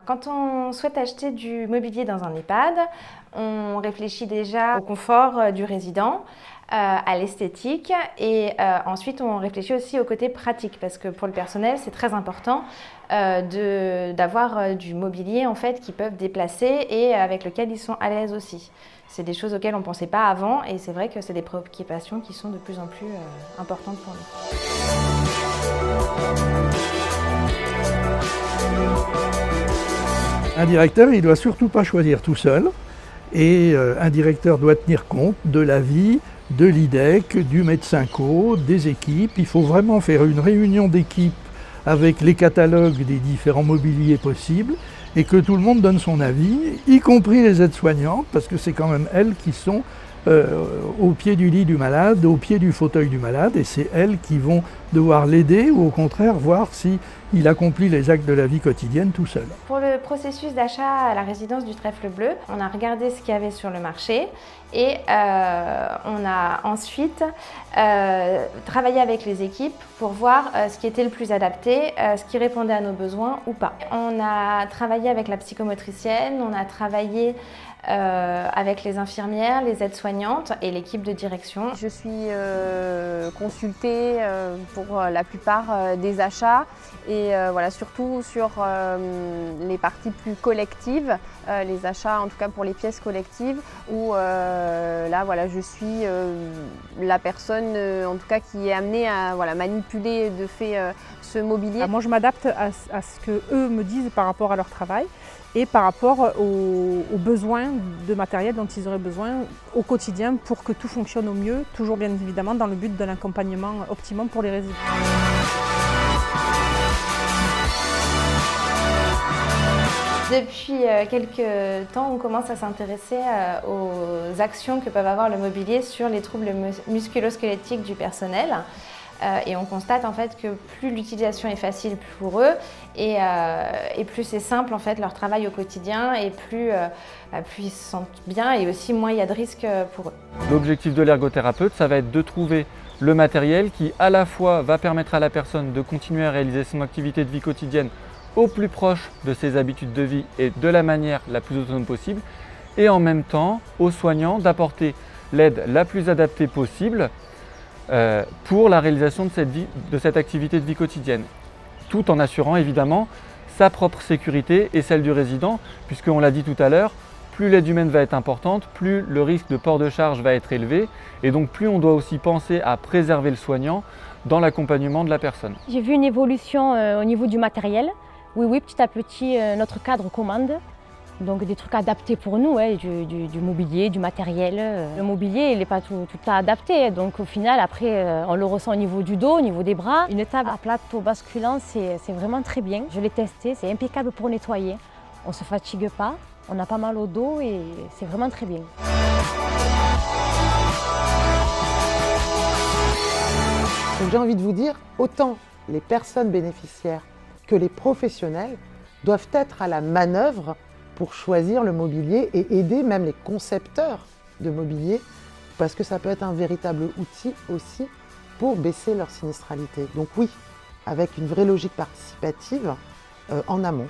Quand on souhaite acheter du mobilier dans un EHPAD, on réfléchit déjà au confort du résident, à l'esthétique et ensuite on réfléchit aussi au côté pratique parce que pour le personnel c'est très important d'avoir du mobilier en fait qu'ils peuvent déplacer et avec lequel ils sont à l'aise aussi. C'est des choses auxquelles on ne pensait pas avant et c'est vrai que c'est des préoccupations qui sont de plus en plus importantes pour nous. Un directeur, il ne doit surtout pas choisir tout seul et un directeur doit tenir compte de l'avis de l'IDEC, du médecin co, des équipes. Il faut vraiment faire une réunion d'équipe avec les catalogues des différents mobiliers possibles et que tout le monde donne son avis, y compris les aides-soignantes, parce que c'est quand même elles qui sont au pied du lit du malade, au pied du fauteuil du malade, et c'est elles qui vont devoir l'aider ou au contraire voir s'il accomplit les actes de la vie quotidienne tout seul. Pour le processus d'achat à la résidence du Trèfle Bleu, on a regardé ce qu'il y avait sur le marché et on a ensuite travaillé avec les équipes pour voir ce qui était le plus adapté, ce qui répondait à nos besoins ou pas. On a travaillé avec la psychomotricienne, on a travaillé avec les infirmières, les aides-soignantes et l'équipe de direction. Je suis consultée pour la plupart des achats et voilà, surtout sur les parties plus collectives, les achats en tout cas pour les pièces collectives où là voilà, je suis la personne en tout cas qui est amenée à voilà, manipuler de fait ce mobilier. Moi je m'adapte à ce que eux me disent par rapport à leur travail et par rapport aux besoins de matériel dont ils auraient besoin au quotidien pour que tout fonctionne au mieux, toujours bien évidemment dans le but de l'accompagnement optimum pour les résidents. Depuis quelques temps, on commence à s'intéresser aux actions que peuvent avoir le mobilier sur les troubles musculo-squelettiques du personnel. Et on constate en fait que plus l'utilisation est facile pour eux et plus c'est simple en fait leur travail au quotidien et plus ils se sentent bien et aussi moins il y a de risques pour eux. L'objectif de l'ergothérapeute, ça va être de trouver le matériel qui à la fois va permettre à la personne de continuer à réaliser son activité de vie quotidienne au plus proche de ses habitudes de vie et de la manière la plus autonome possible et en même temps aux soignants d'apporter l'aide la plus adaptée possible pour la réalisation de cette activité de vie quotidienne, tout en assurant évidemment sa propre sécurité et celle du résident, puisqu'on l'a dit tout à l'heure, plus l'aide humaine va être importante, plus le risque de port de charge va être élevé, et donc plus on doit aussi penser à préserver le soignant dans l'accompagnement de la personne. J'ai vu une évolution au niveau du matériel. Oui, petit à petit, notre cadre commande. Donc des trucs adaptés pour nous, du mobilier, du matériel. Le mobilier, il n'est pas tout adapté, donc au final, après, on le ressent au niveau du dos, au niveau des bras. Une table à plateau basculant, c'est vraiment très bien. Je l'ai testé, c'est impeccable pour nettoyer. On ne se fatigue pas, on n'a pas mal au dos et c'est vraiment très bien. Donc j'ai envie de vous dire, autant les personnes bénéficiaires que les professionnels doivent être à la manœuvre pour choisir le mobilier et aider même les concepteurs de mobilier parce que ça peut être un véritable outil aussi pour baisser leur sinistralité. Donc oui, avec une vraie logique participative en amont.